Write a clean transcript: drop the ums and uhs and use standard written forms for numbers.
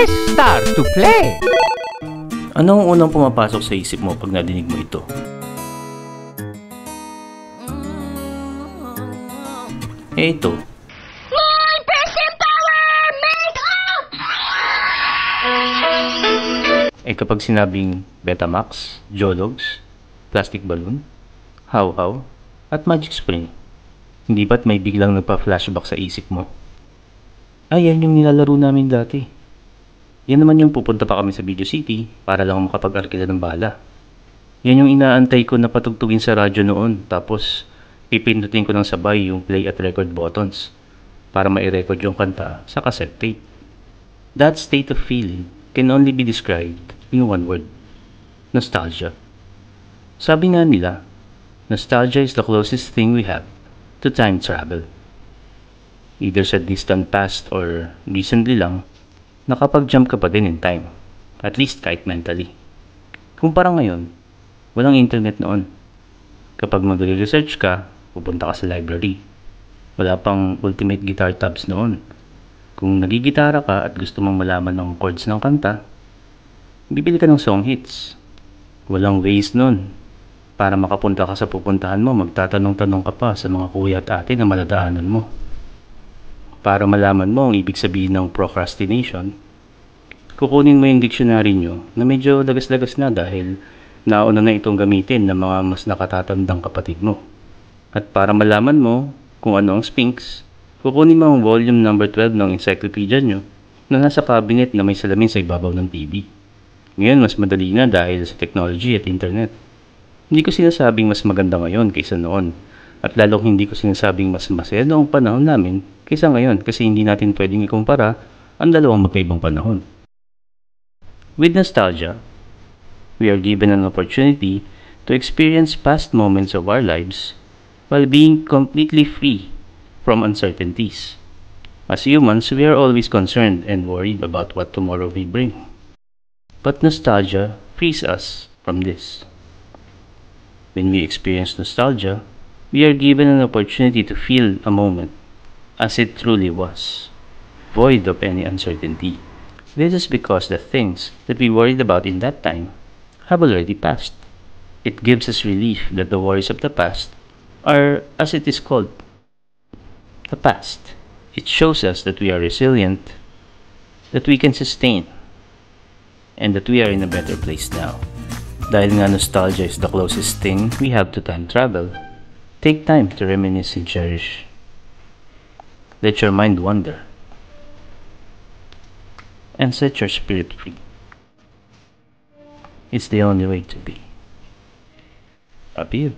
Press start to play! Ano ang unang pumapasok sa isip mo pag nadinig mo ito? Ito. My pressing power! Make up! Kapag sinabing Betamax, Jologs, Plastic Balloon, How-How, at Magic Spring, hindi ba't may biglang nagpa-flashback sa isip mo? Yan yung nilalaro namin dati. Yan naman yung pupunta pa kami sa Video City para lang makapag-arkila ng bala. Yan yung inaantay ko na patugtugin sa radyo noon, tapos pipindutin ko ng sabay yung play at record buttons para mai-record yung kanta sa cassette tape. That state of feeling can only be described in one word: nostalgia. Sabi nga nila, nostalgia is the closest thing we have to time travel. Either sa distant past or recently lang, nakapag-jump ka pa din in time. At least kahit mentally. Kumpara ngayon, walang internet noon. Kapag magre-research ka, pupunta ka sa library. Wala pang ultimate guitar tabs noon. Kung nagigitara ka at gusto mong malaman ng chords ng kanta, bibili ka ng song hits. Walang ways noon. Para makapunta ka sa pupuntahan mo, magtatanong-tanong ka pa sa mga kuya at ate na madadaanan mo. Para malaman mo ang ibig sabihin ng procrastination, kukunin mo yung dictionary nyo na medyo lagas-lagas na dahil nauna na itong gamitin ng mga mas nakatatandang kapatid mo. At para malaman mo kung ano ang Sphinx, kukunin mo ang volume number 12 ng encyclopedia nyo na nasa cabinet na may salamin sa ibabaw ng TV. Ngayon mas madali na dahil sa technology at internet. Hindi ko sinasabing mas maganda ngayon kaysa noon. At lalong hindi ko sinasabing mas masaya noong panahon namin kaysa ngayon kasi hindi natin pwedeng ikumpara ang dalawang magkaibang panahon. With nostalgia, we are given an opportunity to experience past moments of our lives while being completely free from uncertainties. As humans, we are always concerned and worried about what tomorrow may bring. But nostalgia frees us from this. When we experience nostalgia, we are given an opportunity to feel a moment as it truly was, void of any uncertainty. This is because the things that we worried about in that time have already passed. It gives us relief that the worries of the past are, as it is called, the past. It shows us that we are resilient, that we can sustain, and that we are in a better place now. Dahil nga nostalgia is the closest thing we have to time travel, take time to reminisce and cherish. Let your mind wander and set your spirit free. It's the only way to be. Up you.